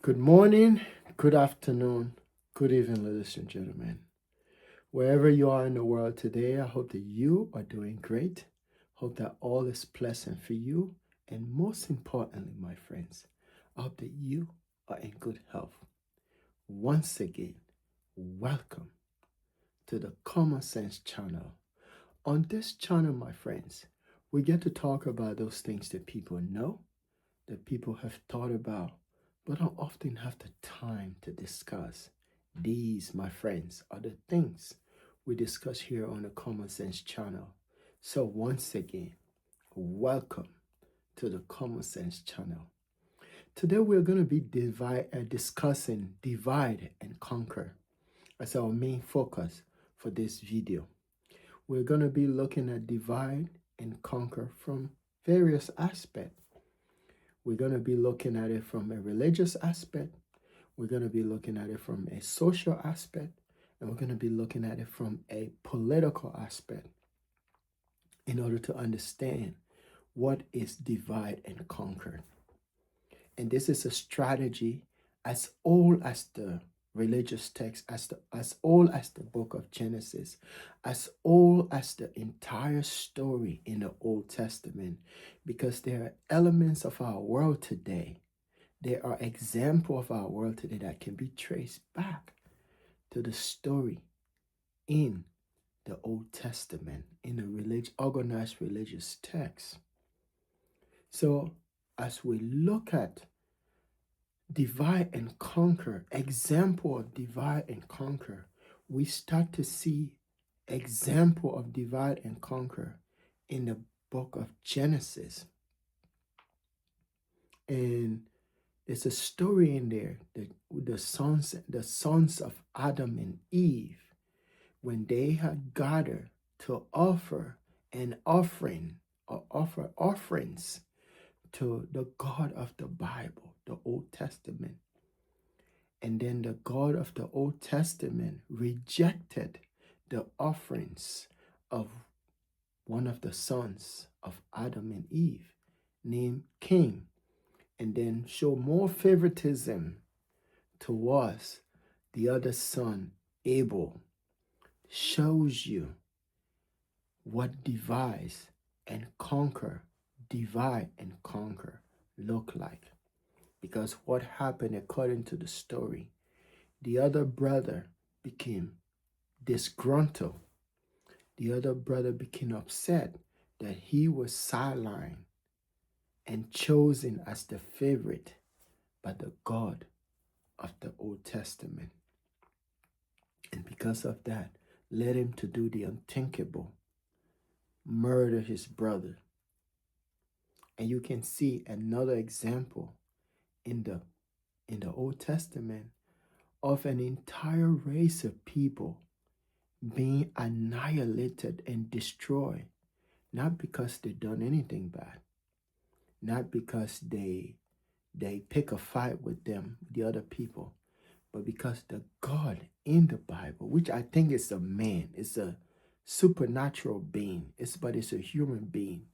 Good morning, good afternoon, good evening, ladies and gentlemen. Wherever you are in the world today, I hope that you are doing great. Hope that all is pleasant for you. And most importantly, my friends, I hope that you are in good health. Once again, welcome to the Common Sense channel. On this channel, my friends, we get to talk about those things that people know, that people have thought about, but don't often have the time to discuss. These, my friends, are the things we discuss here on the Common Sense channel. So, once again, welcome to the Common Sense channel. Today, we're going to be discussing divide and conquer as our main focus for this video. We're going to be looking at divide and conquer from various aspects. We're going to be looking at it from a religious aspect. We're going to be looking at it from a social aspect. And we're going to be looking at it from a political aspect in order to understand what is divide and conquer. And this is a strategy as old as the religious text, as old as the book of Genesis, as old as the entire story in the Old Testament, because there are elements of our world today. There are examples of our world today that can be traced back to the story in the Old Testament, in the organized religious text. So as we look at divide and conquer, example of divide and conquer, we start to see example of divide and conquer in the book of Genesis. And there's a story in there that the sons of Adam and Eve, when they had gathered to offer an offering or offer offerings to the God of the Bible, the Old Testament. And then the God of the Old Testament rejected the offerings of one of the sons of Adam and Eve named Cain, and then show more favoritism towards the other son, Abel. Shows you what divide and conquer look like. Because what happened according to the story, the other brother became disgruntled. The other brother became upset that he was sidelined and chosen as the favorite by the God of the Old Testament. And because of that, led him to do the unthinkable, murder his brother. And you can see another example in the Old Testament of an entire race of people being annihilated and destroyed, not because they done anything bad, not because they pick a fight with them, the other people, but because the God in the Bible, which I think is a man, is a supernatural being, but it's a human being,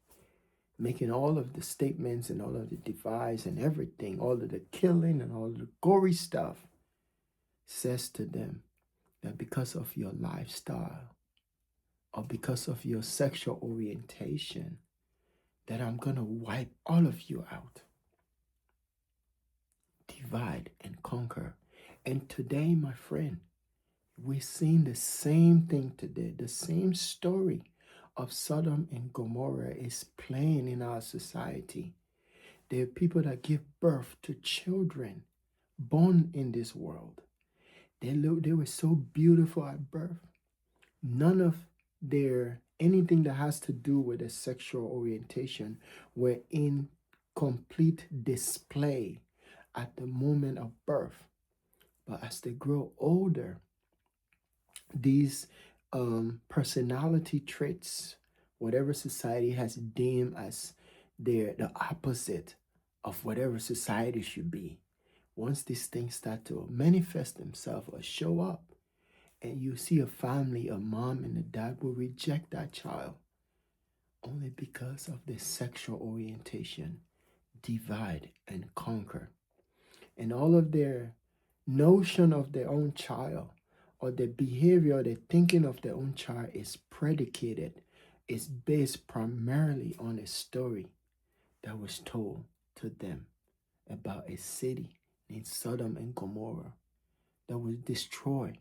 making all of the statements and all of the divides and everything, all of the killing and all of the gory stuff, says to them that because of your lifestyle or because of your sexual orientation, that I'm going to wipe all of you out. Divide and conquer. And today, my friend, we're seeing the same thing today. The same story of Sodom and Gomorrah is playing in our society. There are people that give birth to children born in this world. They were so beautiful at birth. None of anything that has to do with their sexual orientation were in complete display at the moment of birth. But as they grow older, these personality traits, whatever society has deemed as the opposite of whatever society should be, once these things start to manifest themselves or show up, and you see a family, a mom and a dad will reject that child only because of their sexual orientation. Divide and conquer. And all of their notion of their own child, or the behavior or the thinking of their own child, is predicated, is based primarily on a story that was told to them about a city named Sodom and Gomorrah that was destroyed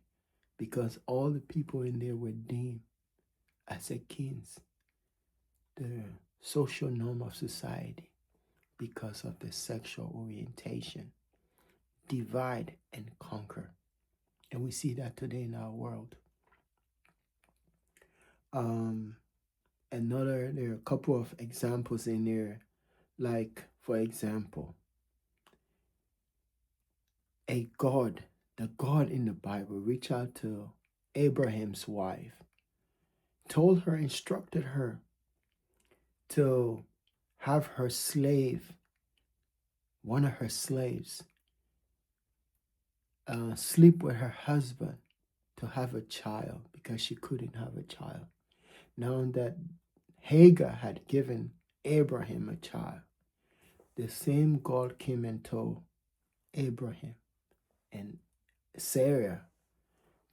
because all the people in there were deemed as against the social norm of society because of their sexual orientation. Divide and conquer. And we see that today in our world. Um, there are a couple of examples in there. Like, for example, the God in the Bible reached out to Abraham's wife, told her, instructed her to have her slave, one of her slaves, sleep with her husband to have a child because she couldn't have a child. Now that Hagar had given Abraham a child, the same God came and told Abraham and Sarah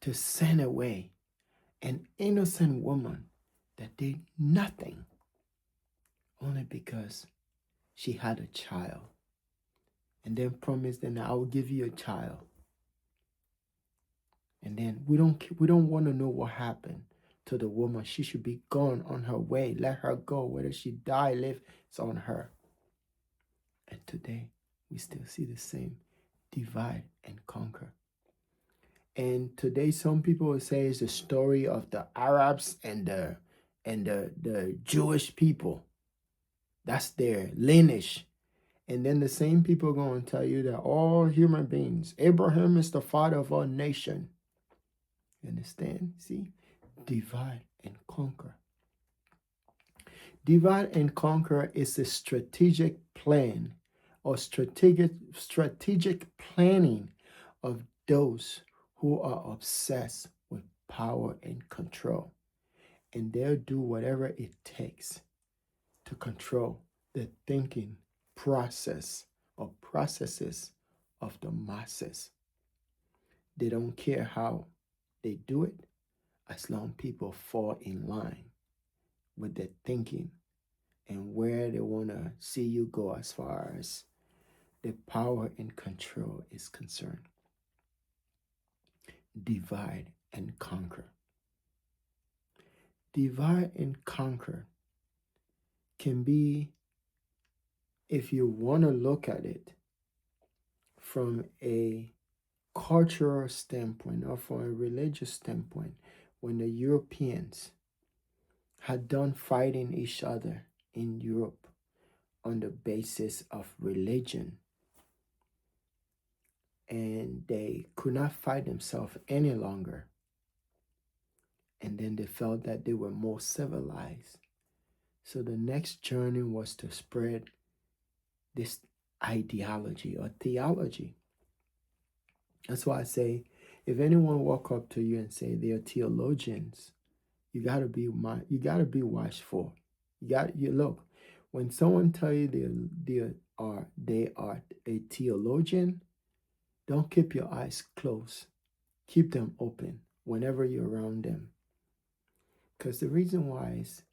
to send away an innocent woman that did nothing only because she had a child, and then promised them, I will give you a child. And then we don't want to know what happened to the woman. She should be gone on her way. Let her go. Whether she die, live, it's on her. And today we still see the same divide and conquer. And today some people will say it's the story of the Arabs and the Jewish people. That's their lineage. And then the same people are going to tell you that all human beings, Abraham is the father of our nation. You understand? See? Divide and conquer. Divide and conquer is a strategic plan or strategic planning of those who are obsessed with power and control. And they'll do whatever it takes to control the thinking process or processes of the masses. They don't care how they do it as long as people fall in line with their thinking and where they want to see you go as far as the power and control is concerned. Divide and conquer. Divide and conquer can be, if you want to look at it from a cultural standpoint or from a religious standpoint, when the Europeans had done fighting each other in Europe on the basis of religion, and they could not fight themselves any longer, and then they felt that they were more civilized. So the next journey was to spread this ideology or theology. That's why I say, if anyone walk up to you and say they're theologians, you gotta be watchful. You look, when someone tell you they are a theologian, don't keep your eyes closed. Keep them open whenever you're around them. Because the reason why is,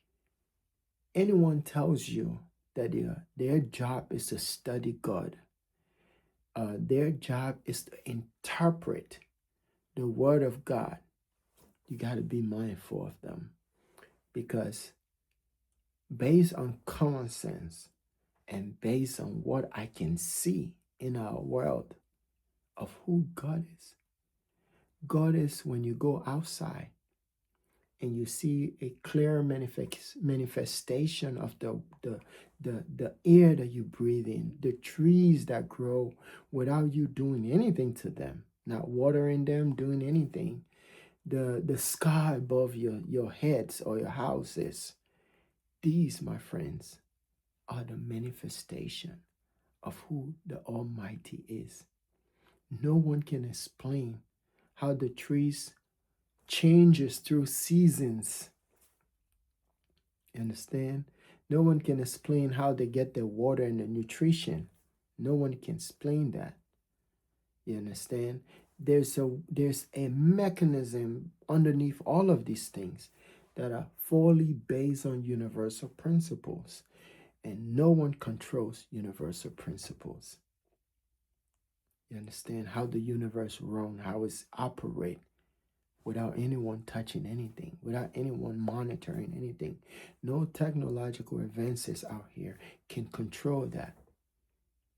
anyone tells you that their job is to study God, their job is to interpret the Word of God, you got to be mindful of them. Because based on common sense and based on what I can see in our world of who God is when you go outside and you see a clear manifestation of the air that you breathe in, the trees that grow without you doing anything to them, not watering them, doing anything, the sky above your heads or your houses. These, my friends, are the manifestation of who the Almighty is. No one can explain how the trees changes through seasons. You understand? No one can explain how they get their water and the nutrition. No one can explain that. You understand? There's a mechanism underneath all of these things that are fully based on universal principles, and no one controls universal principles. You understand how the universe runs, how it's operate without anyone touching anything, without anyone monitoring anything. No technological advances out here can control that.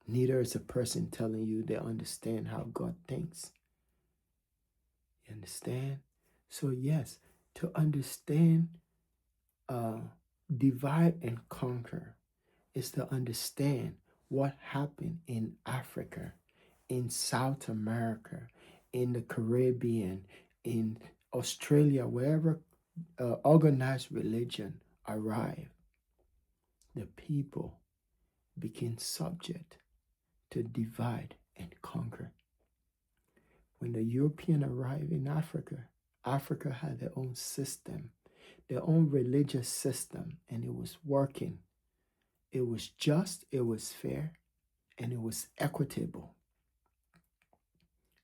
Neither is a person telling you they understand how God thinks. You understand? So yes, to understand uh, divide and conquer is to understand what happened in Africa, in South America, in the Caribbean, in Australia, wherever organized religion arrived, the people became subject to divide and conquer. When the European arrived in Africa, Africa had their own system, their own religious system, and it was working. It was just, it was fair, and it was equitable.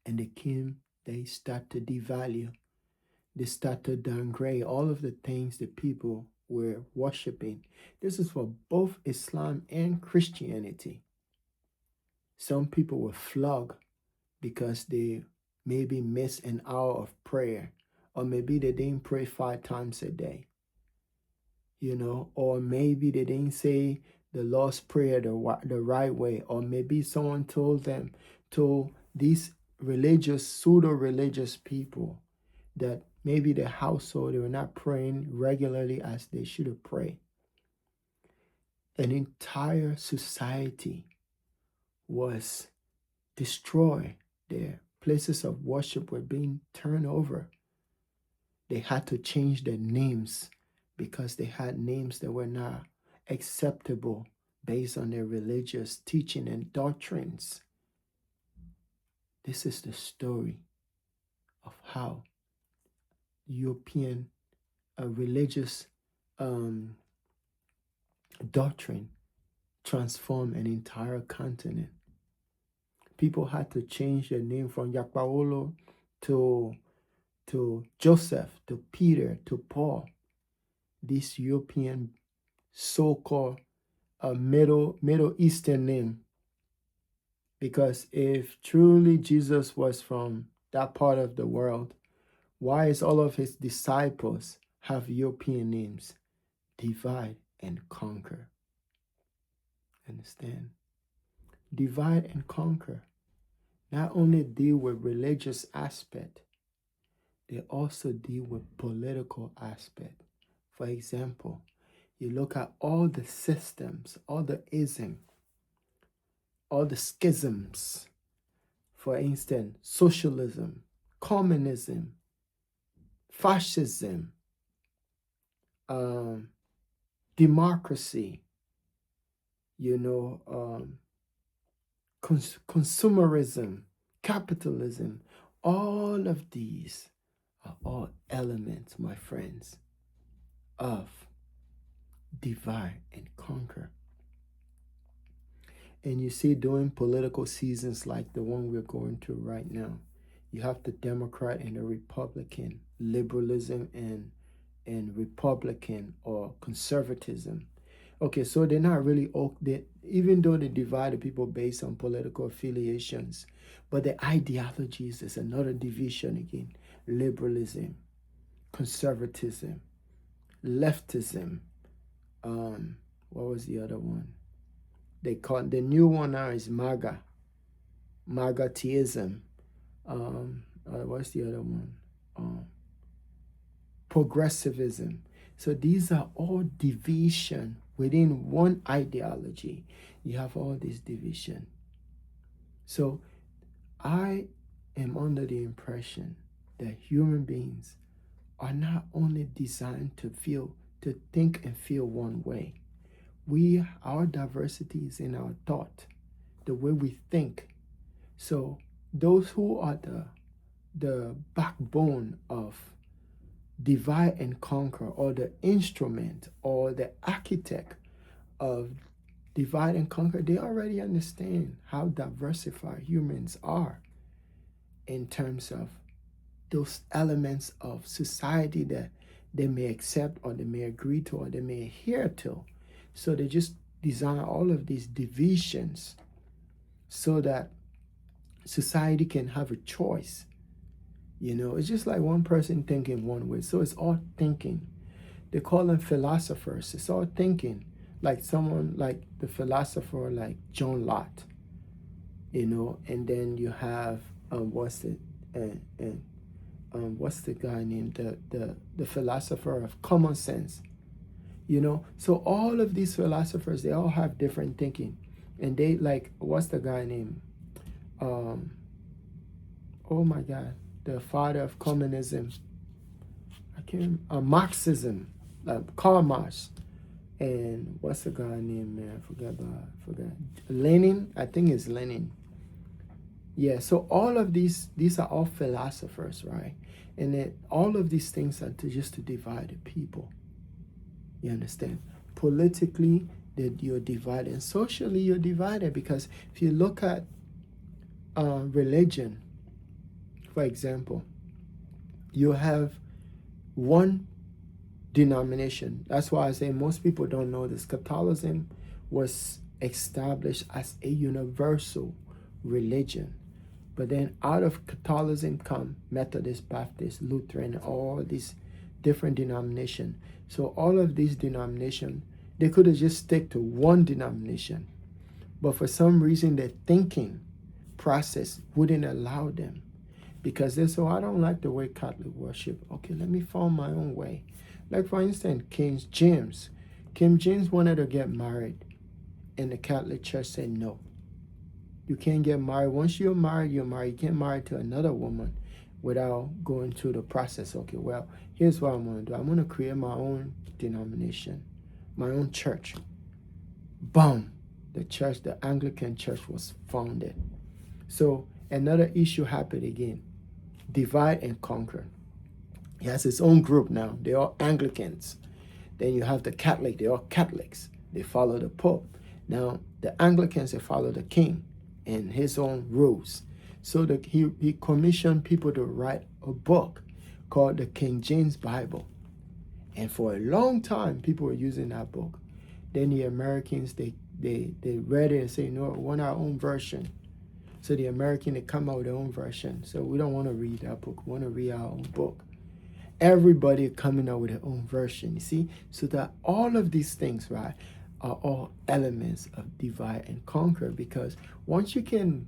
And they start to devalue, they start to downgrade all of the things that people were worshiping. This is for both Islam and Christianity. Some people were flogged because they maybe missed an hour of prayer, or maybe they didn't pray 5 times a day, or maybe they didn't say the Lord's Prayer the right way, or maybe someone told these pseudo-religious people that maybe their household, they were not praying regularly as they should have prayed. An entire society was destroyed. Their places of worship were being turned over. They had to change their names because they had names that were not acceptable based on their religious teaching and doctrines. This is the story of how European religious doctrine transformed an entire continent. People had to change their name from Yakpaolo to Joseph, to Peter, to Paul. This European so-called Middle Eastern name. Because if truly Jesus was from that part of the world, why is all of his disciples have European names? Divide and conquer. Understand? Divide and conquer not only deal with religious aspect, they also deal with political aspect. For example, you look at all the systems, all the ism, all the schisms. For instance, socialism, communism, fascism, democracy, consumerism, capitalism, all of these are all elements, my friends, of divide and conquer. And you see, during political seasons like the one we're going through right now, you have the Democrat and the Republican, liberalism and Republican or conservatism. Okay, so they're not really, even though they divide the people based on political affiliations, but the ideologies is another division again. Liberalism, conservatism, leftism, what was the other one? They call the new one now is MAGA-tism. What's the other one? Progressivism. So these are all division within one ideology. You have all this division. So I am under the impression that human beings are not only designed to think and feel one way. Our diversity is in our thought, the way we think. So those who are the backbone of divide and conquer, or the instrument or the architect of divide and conquer, they already understand how diversified humans are. in terms of those elements of society that they may accept or they may agree to or they may adhere to. So they just design all of these divisions so that society can have a choice. It's just like one person thinking one way. So it's all thinking. They call them philosophers. It's all thinking. Like someone like the philosopher like John Locke, and then you have what's the guy named the philosopher of common sense. So all of these philosophers, they all have different thinking, and they like what's the guy named oh my God, the father of communism. I can't Marxism, Karl Marx, and what's the guy named, man? I forgot. Lenin, I think it's Lenin. Yeah, so all of these are all philosophers, right? And then all of these things are just to divide the people. You understand? Politically, that you're divided, and socially you're divided, because if you look at religion, for example, you have one denomination. That's why I say most people don't know this. Catholicism was established as a universal religion. But then out of Catholicism come Methodist, Baptist, Lutheran, all these different denominations. So all of these denominations, they could have just stick to one denomination. But for some reason, their thinking process wouldn't allow them. Because they say, I don't like the way Catholic worship. Okay, let me find my own way. Like for instance, King James. King James wanted to get married. And the Catholic Church said no. You can't get married. Once you're married, you're married. You can't marry to another woman without going through the process. Okay, well, here's what I'm going to do. I'm going to create my own denomination, my own church. Boom. The Anglican Church was founded. So another issue happened again. Divide and conquer. He has his own group now. They're all Anglicans. Then you have the Catholic. They're all Catholics. They follow the Pope. Now, the Anglicans, they follow the king and his own rules. So he commissioned people to write a book called the King James Bible. And for a long time, people were using that book. Then the Americans, they read it and say, no, we want our own version. So the American, they come out with their own version. So we don't want to read that book. We want to read our own book. Everybody coming out with their own version, you see? So that all of these things, right, are all elements of divide and conquer. Because once you can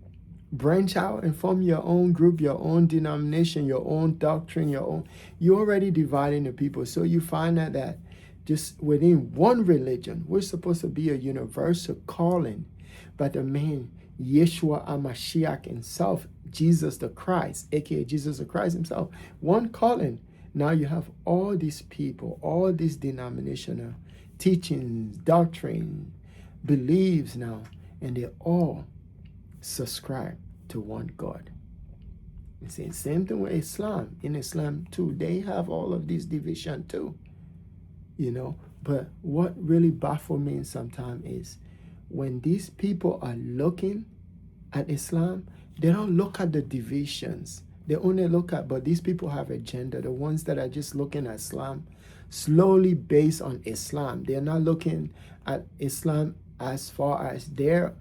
branch out and form your own group, your own denomination, your own doctrine, you're already dividing the people. So you find out that just within one religion, we're supposed to be a universal calling, but the man Yeshua HaMashiach himself, Jesus the Christ, aka Jesus the Christ himself, one calling. Now you have all these people, all these denominational teachings, doctrine, beliefs now, and they all subscribe to one God. You see, same thing with Islam. In Islam too, they have all of these division too. But what really baffles me sometimes is when these people are looking at Islam, they don't look at the divisions. They only look at, but these people have agenda. The ones that are just looking at Islam slowly based on Islam. They're not looking at Islam as far as they are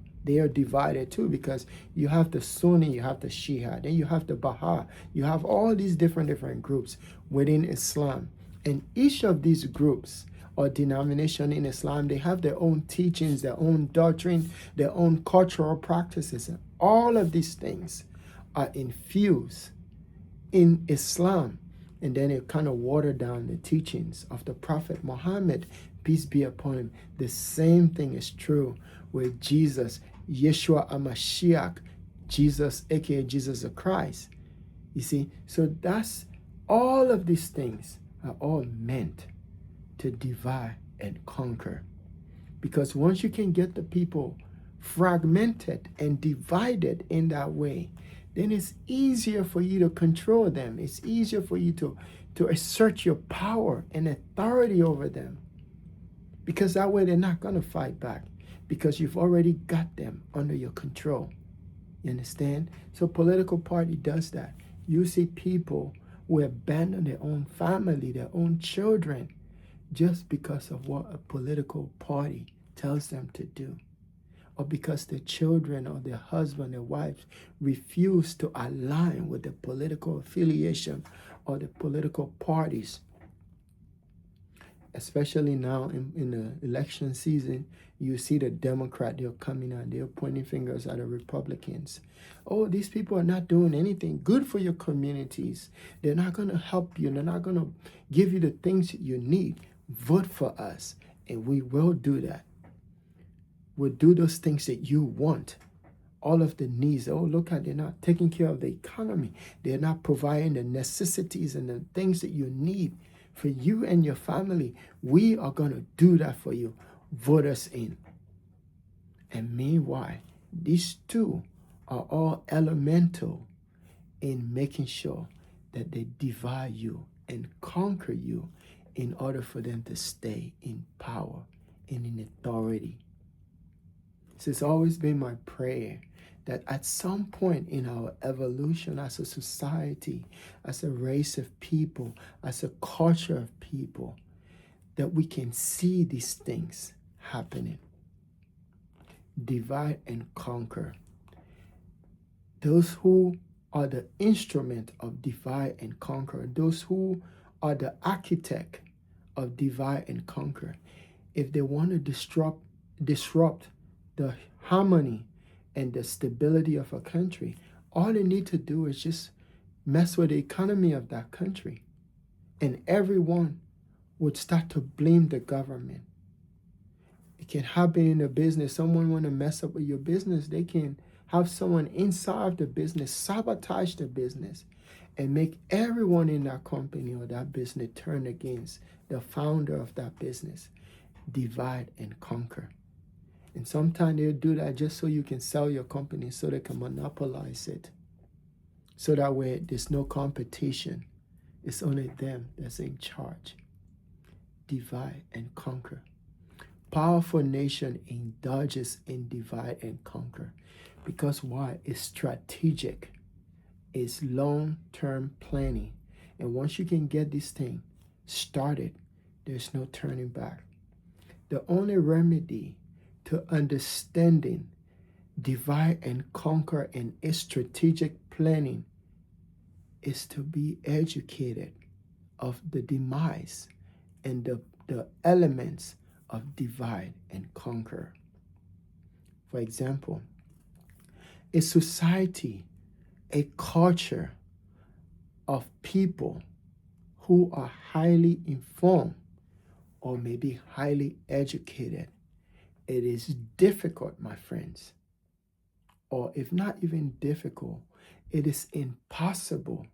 divided too, because you have the Sunni, you have the Shia, then you have the Baha. You have all these different groups within Islam. And each of these groups or denomination in Islam, they have their own teachings, their own doctrine, their own cultural practices. And all of these things are infused in Islam. And then it kind of watered down the teachings of the Prophet Muhammad, peace be upon him. The same thing is true with Jesus, Yeshua HaMashiach, Jesus, aka Jesus the Christ. You see, so that's all of these things are all meant to divide and conquer. Because once you can get the people fragmented and divided in that way, then it's easier for you to control them. It's easier for you to assert your power and authority over them. Because that way they're not going to fight back. Because you've already got them under your control. You understand? So political party does that. You see people who abandon their own family, their own children, just because of what a political party tells them to do, or because their children or their husband, their wives refuse to align with the political affiliation or the political parties. Especially now in the election season, you see the Democrat, they're coming out, they're pointing fingers at the Republicans. Oh, these people are not doing anything good for your communities. They're not going to help you. They're not going to give you the things that you need. Vote for us, and we will do that. We'll do those things that you want. All of the needs. Oh, look at, they're not taking care of the economy. They're not providing the necessities and the things that you need for you and your family. We are going to do that for you. Vote us in. And meanwhile, these two are all elemental in making sure that they divide you and conquer you in order for them to stay in power and in authority. So it's always been my prayer that at some point in our evolution as a society, as a race of people, as a culture of people, that we can see these things happening. Divide and conquer. Those who are the instrument of divide and conquer, those who are the architect of divide and conquer, if they want to disrupt the harmony and the stability of a country, all they need to do is just mess with the economy of that country. And everyone would start to blame the government. It can happen in a business. Someone want to mess up with your business. They can have someone inside of the business sabotage the business and make everyone in that company or that business turn against the founder of that business. Divide and conquer. And sometimes they'll do that just so you can sell your company, so they can monopolize it. So that way there's no competition. It's only them that's in charge. Divide and conquer. Powerful nation indulges in divide and conquer. Because why? It's strategic. It's long-term planning. And once you can get this thing started, there's no turning back. The only remedy to understanding divide and conquer and its strategic planning is to be educated of the demise and the elements of divide and conquer. For example, a society, a culture of people who are highly informed or maybe highly educated, it is difficult, my friends, or if not even difficult, it is impossible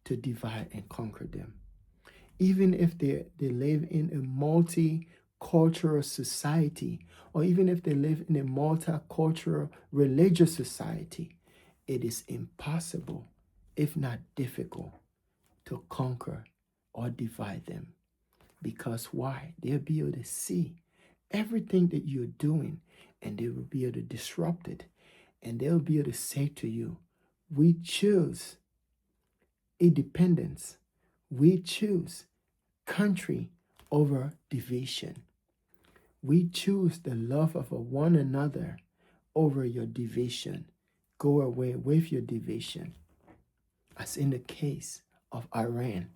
to divide and conquer them. Even if they live in a multicultural society, or even if they live in a multicultural religious society, it is impossible, if not difficult, to conquer or divide them. Because why? They'll be able to see everything that you're doing, and they will be able to disrupt it. And they'll be able to say to you, we choose independence. We choose country over division. We choose the love of one another over your division. Go away with your division. As in the case of Iran,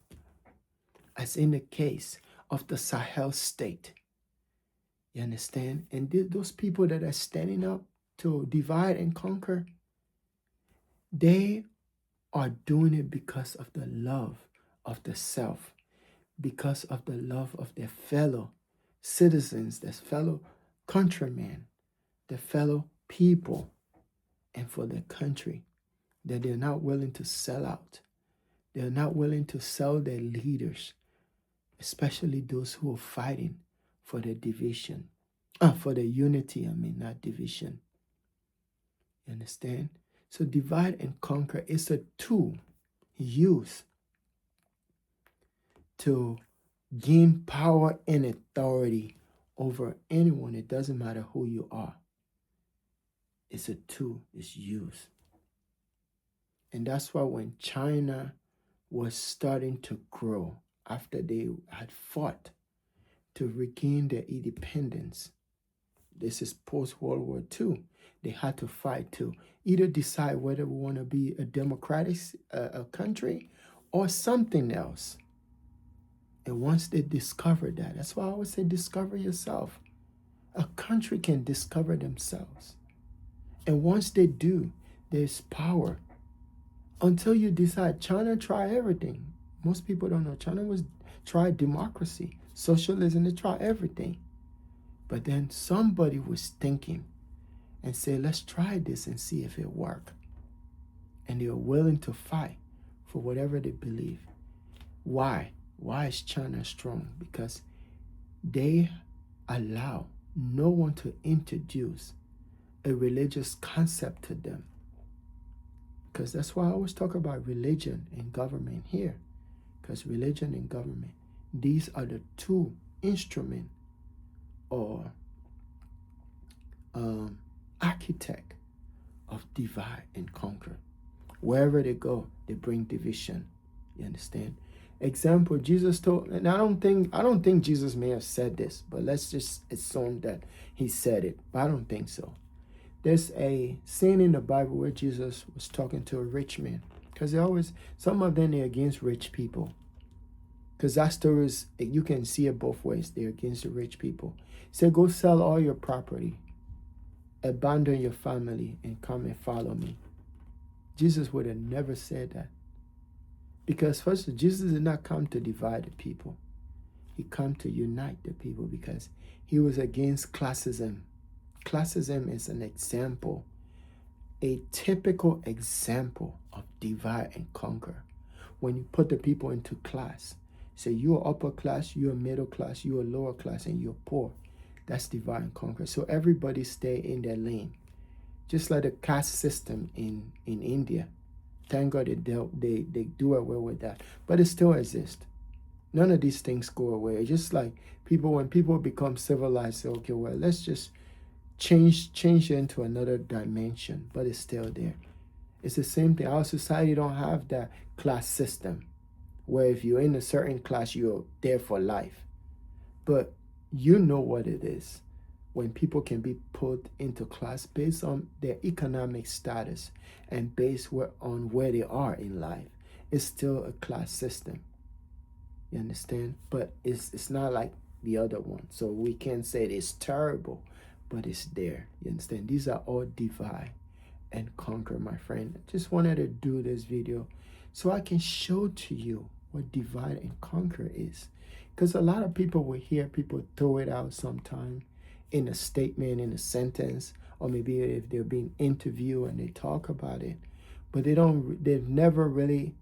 as in the case of the Sahel state. You understand? And those people that are standing up to divide and conquer, they are doing it because of the love of the self, because of the love of their fellow citizens, their fellow countrymen, their fellow people, and for their country, that they're not willing to sell out. They're not willing to sell their leaders, especially those who are fighting for their division. For the unity, not division. You understand? So divide and conquer is a tool used to gain power and authority over anyone. It doesn't matter who you are. It's a tool, it's used. And that's why when China was starting to grow after they had fought to regain their independence, this is post World War II, they had to fight to either decide whether we want to be a democratic a country or something else. And once they discovered that, that's why I always say discover yourself. A country can discover themselves. And once they do, there's power. Until you decide, China tried everything. Most people don't know. China tried democracy, socialism, they tried everything. But then somebody was thinking and said, let's try this and see if it works. And they were willing to fight for whatever they believe. Why? Why is China strong? Because they allow no one to introduce a religious concept to them. Because that's why I always talk about religion and government here. Because religion and government, these are the two instruments or architect of divide and conquer. Wherever they go, they bring division. You understand? Example, Jesus told, and I don't think Jesus may have said this, but let's just assume that he said it. But I don't think so. There's a scene in the Bible where Jesus was talking to a rich man. Because some of them, they're against rich people. Because that story is, you can see it both ways. They're against the rich people. He said, go sell all your property, abandon your family, and come and follow me. Jesus would have never said that. Because first, Jesus did not come to divide the people. He came to unite the people because he was against classism. Classism is an example, a typical example of divide and conquer. When you put the people into class, say you're upper class, you're middle class, you're lower class, and you're poor. That's divide and conquer. So everybody stay in their lane. Just like the caste system in India. Thank God they do away with that. But it still exists. None of these things go away. It's just like when people become civilized, say, okay, well, let's just change it into another dimension, but it's still there. It's the same thing. Our society don't have that class system where if you're in a certain class, you're there for life. But you know what it is when people can be put into class based on their economic status and based on where they are in life. It's still a class system. You understand? But it's not like the other one. So we can't say it's terrible, but it's there. You understand? These are all divide and conquer, my friend. I just wanted to do this video so I can show to you what divide and conquer is. Because a lot of people will hear people throw it out sometime in a statement, in a sentence, or maybe if they're being interviewed and they talk about it, but they've never really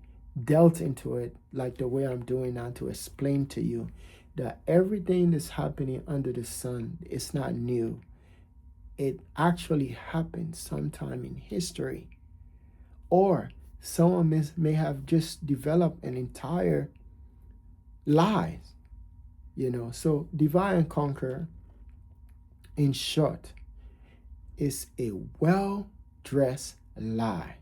dealt into it like the way I'm doing now to explain to you that everything that's happening under the sun is not new. It actually happened sometime in history. Or someone may have just developed an entire lie. So divide and conquer, in short, is a well-dressed lie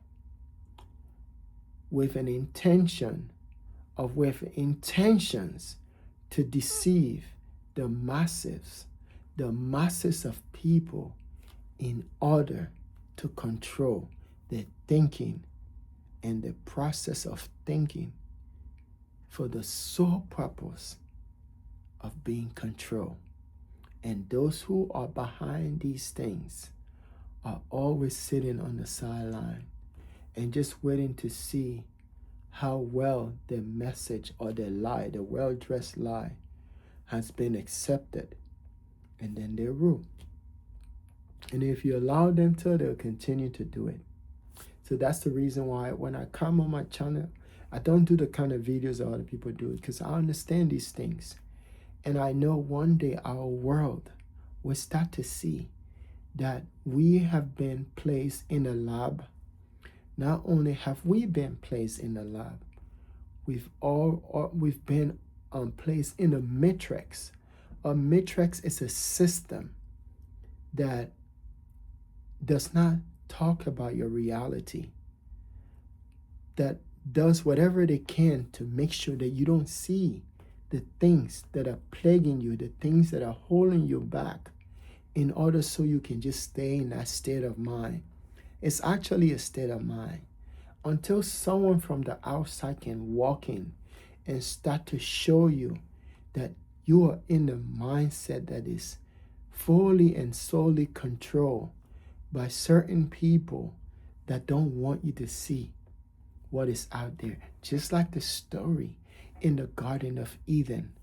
with intentions to deceive the masses of people in order to control their thinking and the process of thinking for the sole purpose of being controlled. And those who are behind these things are always sitting on the sideline and just waiting to see how well their message or their lie, the well-dressed lie, has been accepted. And then they rule. And if you allow them to, they'll continue to do it. So that's the reason why when I come on my channel, I don't do the kind of videos that other people do, because I understand these things. And I know one day our world will start to see that we have been placed in a lab. Not only have we been placed in a lab, we've been placed in a matrix. A matrix is a system that does not talk about your reality, that does whatever they can to make sure that you don't see the things that are plaguing you, the things that are holding you back, in order so you can just stay in that state of mind. It's actually a state of mind. Until someone from the outside can walk in and start to show you that you are in the mindset that is fully and solely controlled by certain people that don't want you to see what is out there. Just like the story in the Garden of Eden.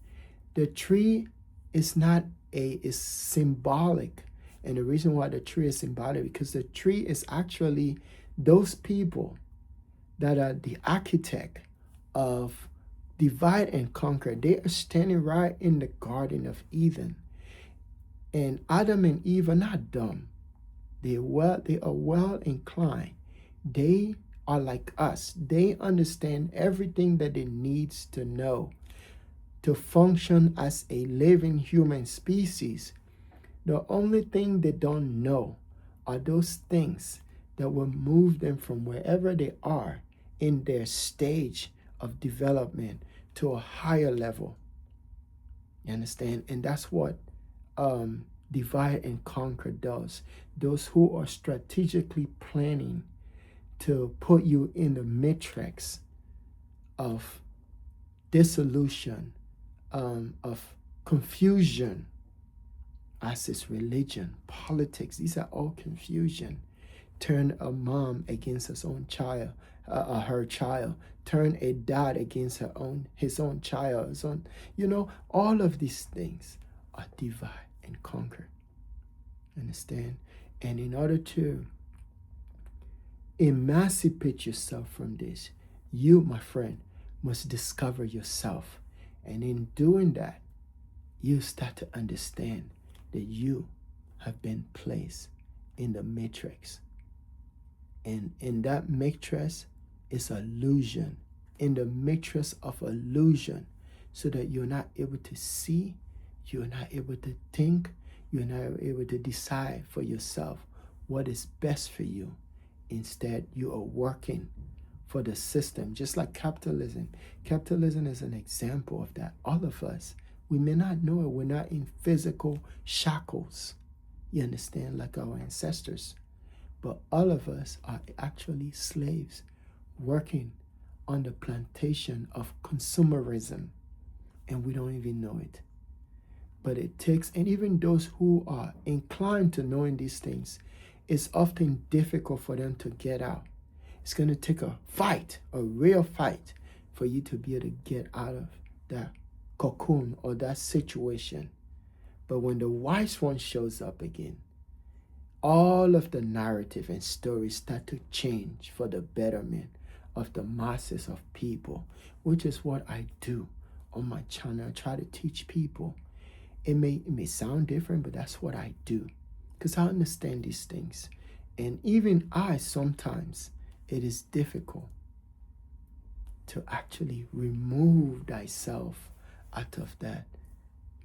The tree is not is symbolic. And the reason why the tree is symbolic, because the tree is actually those people that are the architect of divide and conquer. They are standing right in the Garden of Eden. And Adam and Eve are not dumb. They are well inclined. They are like us. They understand everything that they needs to know to function as a living human species. The only thing they don't know are those things that will move them from wherever they are in their stage of development to a higher level. You understand? And that's what divide and conquer does. Those who are strategically planning to put you in the matrix of dissolution, of confusion, as is religion, politics. These are all confusion. Turn a mom against her child. Turn a dad against his own child. All of these things are divide and conquer. Understand? And in order to emancipate yourself from this, you, my friend, must discover yourself. And in doing that, you start to understand that you have been placed in the matrix. And in that matrix is illusion. In the matrix of illusion, so that you're not able to see, you're not able to think, you're not able to decide for yourself what is best for you. Instead, you are working for the system, just like capitalism. Capitalism is an example of that. All of us, we may not know it. We're not in physical shackles, you understand, like our ancestors. But all of us are actually slaves working on the plantation of consumerism, and we don't even know it. But it takes, and even those who are inclined to knowing these things, it's often difficult for them to get out. It's going to take a fight, a real fight, for you to be able to get out of that cocoon or that situation. But when the wise one shows up again, all of the narrative and stories start to change for the betterment of the masses of people, which is what I do on my channel. I try to teach people. It may sound different, but that's what I do, because I understand these things. And even sometimes it is difficult to actually remove thyself out of that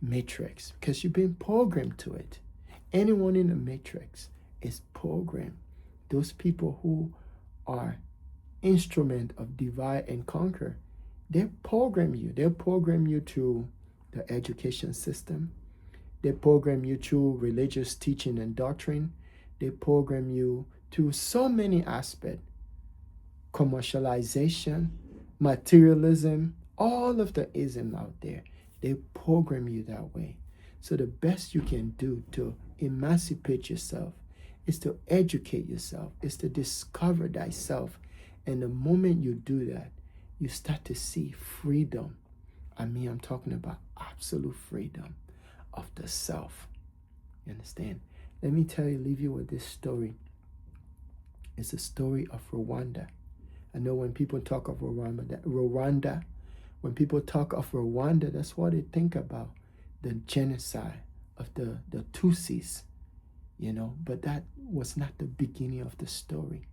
matrix, because you've been programmed to it. Anyone in the matrix is programmed. Those people who are instrument of divide and conquer, they program you. They program you to the education system. They program you through religious teaching and doctrine. They program you to so many aspects. Commercialization, materialism, all of the ism out there. They program you that way. So the best you can do to emancipate yourself is to educate yourself, is to discover thyself. And the moment you do that, you start to see freedom. I'm talking about absolute freedom of the self. You understand? Let me leave you with this story. It's a story of Rwanda. I know when people talk of Rwanda, when people talk of Rwanda, that's what they think about, the genocide of the Tutsis, but that was not the beginning of the story,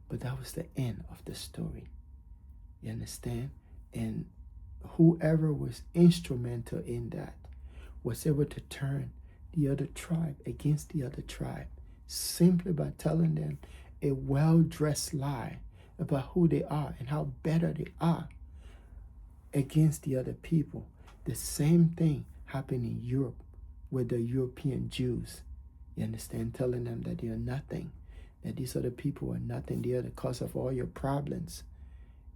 but that was the end of the story. You understand? And whoever was instrumental in that was able to turn the other tribe against the other tribe simply by telling them a well-dressed lie about who they are and how better they are against the other people. The same thing happened in Europe with the European Jews. You understand? Telling them that they are nothing, that these other people are nothing, they are the cause of all your problems,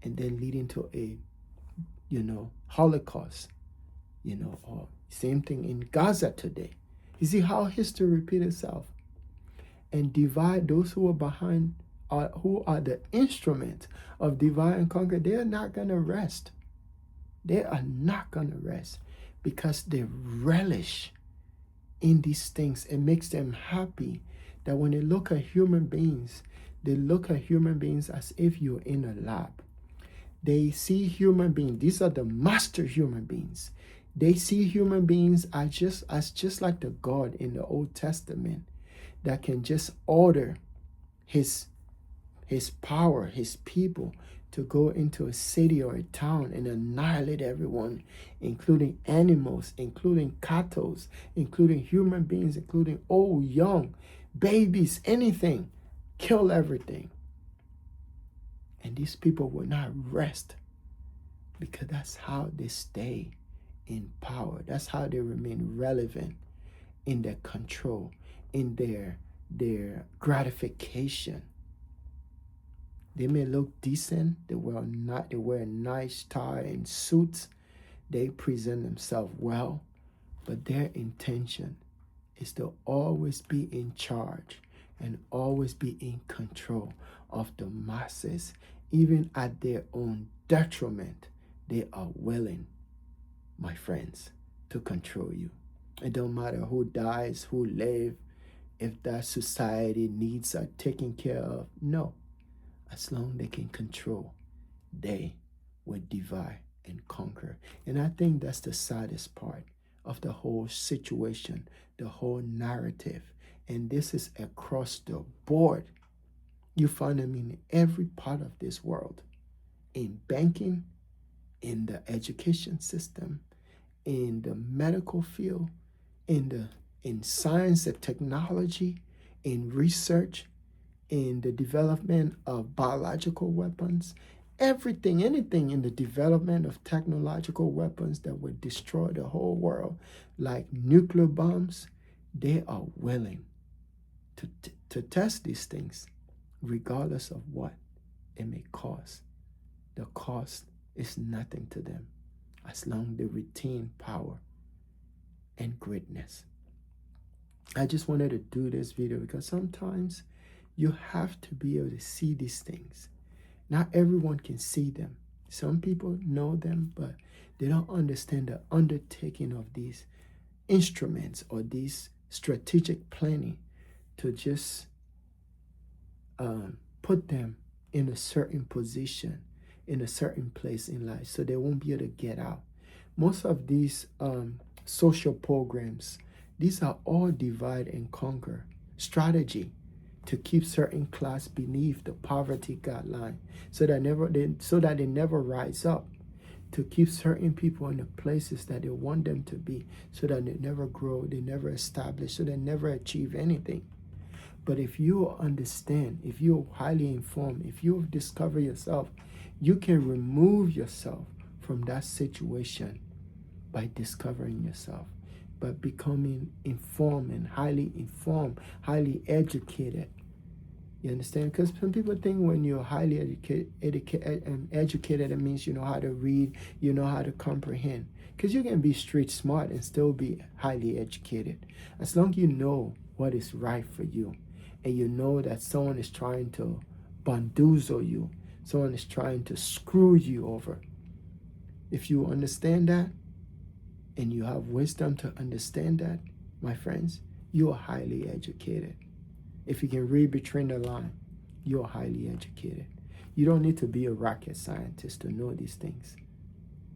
and then leading to a, Holocaust, or same thing in Gaza today. You see how history repeats itself, and divide those who are behind, who are the instrument of divide and conquer. They are not going to rest. They are not going to rest because they relish in these things. It makes them happy that when they look at human beings, they look at human beings as if you're in a lab. They see human beings. These are the master human beings. They see human beings as just like the God in the Old Testament that can just order his power, his people, to go into a city or a town and annihilate everyone, including animals, including cattle, including human beings, including old, young, babies, anything. Kill everything. And these people will not rest because that's how they stay in power. That's how they remain relevant in their control, in their gratification. They may look decent. They wear nice tie and suits. They present themselves well, but their intention is to always be in charge and always be in control of the masses, even at their own detriment. They are willing, my friends, to control you. It don't matter who dies, who lives, if that society needs are taken care of. No. As long as they can control, they will divide and conquer. And I think that's the saddest part of the whole situation, the whole narrative. And this is across the board. You find them in every part of this world. In banking, in the education system, in the medical field, in science and technology, in research, in the development of biological weapons, everything, anything in the development of technological weapons that would destroy the whole world, like nuclear bombs. They are willing to test these things, regardless of what it may cost. The cost is nothing to them, as long as they retain power and greatness. I just wanted to do this video because sometimes you have to be able to see these things. Not everyone can see them. Some people know them, but they don't understand the undertaking of these instruments or these strategic planning to just put them in a certain position, in a certain place in life, so they won't be able to get out. Most of these social programs, these are all divide and conquer strategy to keep certain class beneath the poverty guideline, so that they never rise up, to keep certain people in the places that they want them to be, so that they never grow, they never establish, so they never achieve anything. But if you understand, if you're highly informed, if you discover yourself, you can remove yourself from that situation by discovering yourself, by becoming informed and highly educated. You understand? Because some people think when you're highly educated, it means you know how to read, you know how to comprehend. Because you can be street smart and still be highly educated. As long as you know what is right for you, and you know that someone is trying to bamboozle you, someone is trying to screw you over. If you understand that, and you have wisdom to understand that, my friends, you are highly educated. If you can read between the lines, you are highly educated. You don't need to be a rocket scientist to know these things.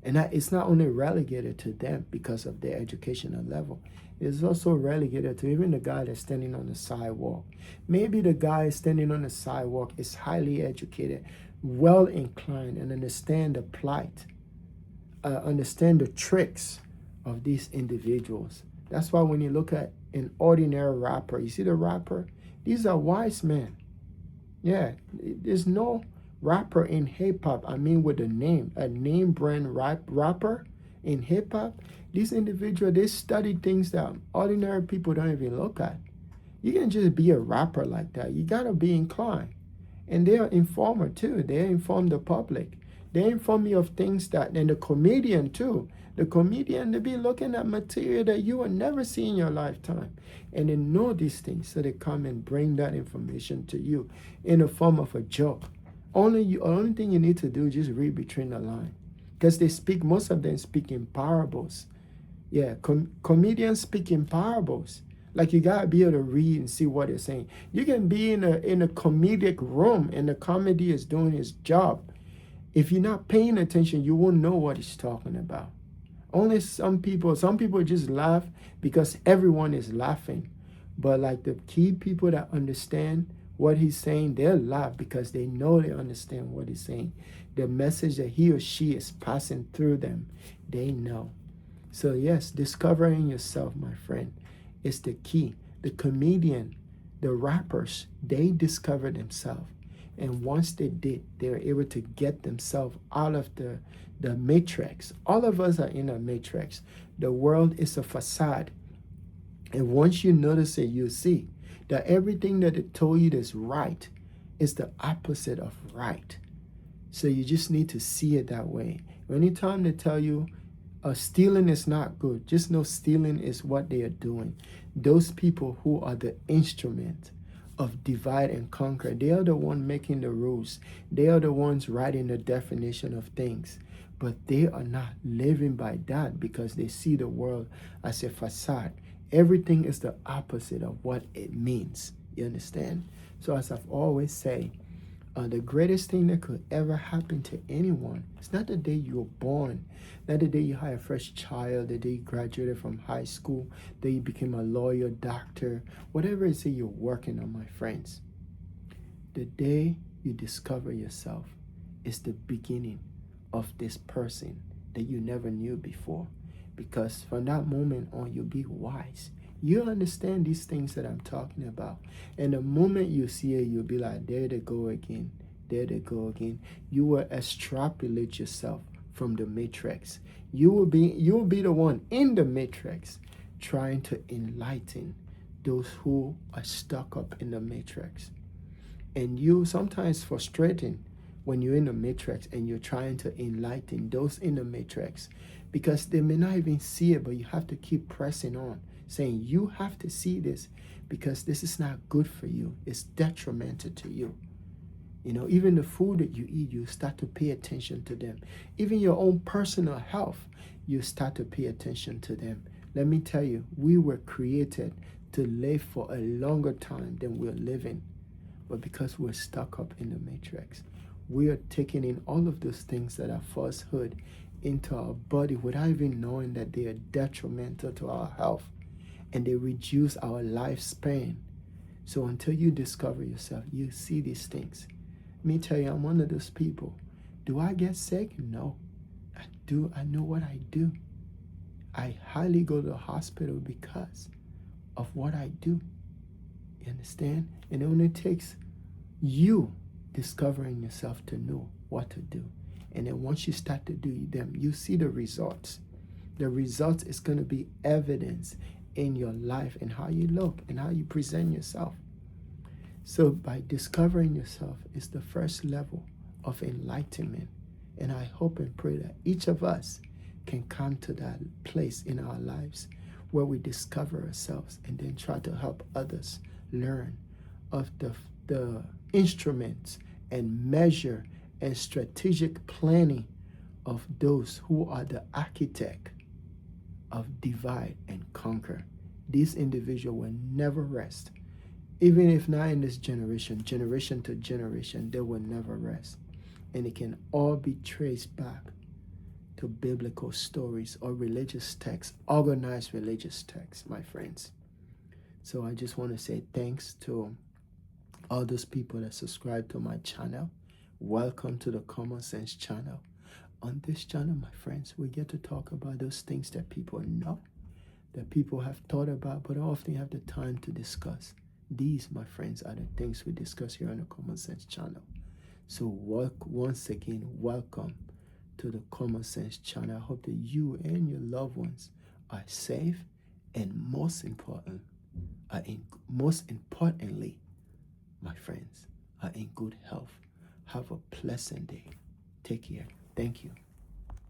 And it's not only relegated to them because of their educational level. It's also relegated to even the guy that's standing on the sidewalk. Maybe the guy standing on the sidewalk is highly educated, well inclined, and understand the plight, understand the tricks of these individuals. That's why when you look at an ordinary rapper, you see the rapper, These are wise men. Yeah, there's no rapper in hip hop. I mean, with a name brand rapper in hip hop. These individuals, they study things that ordinary people don't even look at. You can just be a rapper like that. You gotta be inclined. And they are informer too. They inform the public. They inform you of things that, and the comedian too. The comedian, they be looking at material that you will never see in your lifetime. And they know these things, so they come and bring that information to you in the form of a joke. Only thing you need to do is just read between the lines. Because most of them speak in parables. Yeah, comedians speak in parables. Like you gotta be able to read and see what they're saying. You can be in a comedic room and the comedy is doing its job. If you're not paying attention, you won't know what he's talking about. Only some people just laugh because everyone is laughing. But like the key people that understand what he's saying, they'll laugh because they know they understand what he's saying. The message that he or she is passing through them, they know. So yes, discovering yourself, my friend, is the key. The comedian, the rappers, they discover themselves. And once they did, they were able to get themselves out of the matrix. All of us are in a matrix. The world is a facade. And once you notice it, you see that everything that it told you is right is the opposite of right. So you just need to see it that way. Anytime they tell you stealing is not good, just know stealing is what they are doing. Those people who are the instrument of divide and conquer, they are the ones making the rules. They are the ones writing the definition of things. But they are not living by that because they see the world as a facade. Everything is the opposite of what it means. You understand? So as I've always said, the greatest thing that could ever happen to anyone, it's not the day you were born, not the day you had a fresh child, the day you graduated from high school, the day you became a lawyer, doctor, whatever it is that you're working on, my friends. The day you discover yourself is the beginning of this person that you never knew before. Because from that moment on, you'll be wise. You understand these things that I'm talking about. And the moment you see it, you'll be like, there they go again. There they go again. You will extrapolate yourself from the matrix. You will be the one in the matrix trying to enlighten those who are stuck up in the matrix. And you sometimes frustrating when you're in the matrix and you're trying to enlighten those in the matrix because they may not even see it, but you have to keep pressing on, saying you have to see this because this is not good for you. It's detrimental to you. You know, even the food that you eat, you start to pay attention to them. Even your own personal health, you start to pay attention to them. Let me tell you, we were created to live for a longer time than we're living. But because we're stuck up in the matrix, we are taking in all of those things that are falsehood into our body without even knowing that they are detrimental to our health and they reduce our lifespan. So until you discover yourself, you see these things. Let me tell you, I'm one of those people. Do I get sick? No. I do. I know what I do. I hardly go to the hospital because of what I do. You understand? And it only takes you discovering yourself to know what to do. And then once you start to do them, you see the results. The results is going to be evidence in your life and how you look and how you present yourself. So by discovering yourself is the first level of enlightenment. And I hope and pray that each of us can come to that place in our lives where we discover ourselves and then try to help others learn of the instruments and measure and strategic planning of those who are the architect of divide and conquer. These individuals will never rest. Even if not in this generation, generation to generation, they will never rest. And it can all be traced back to biblical stories or religious texts, organized religious texts, my friends. So I just want to say thanks to all those people that subscribe to my channel. Welcome to the Common Sense channel. On this channel, my friends, we get to talk about those things that people know, that people have thought about, but often have the time to discuss. These, my friends, are the things we discuss here on the Common Sense channel. So once again, welcome to the Common Sense channel. I hope that you and your loved ones are safe, and most importantly, my friends, are in good health. Have a pleasant day. Take care. Thank you.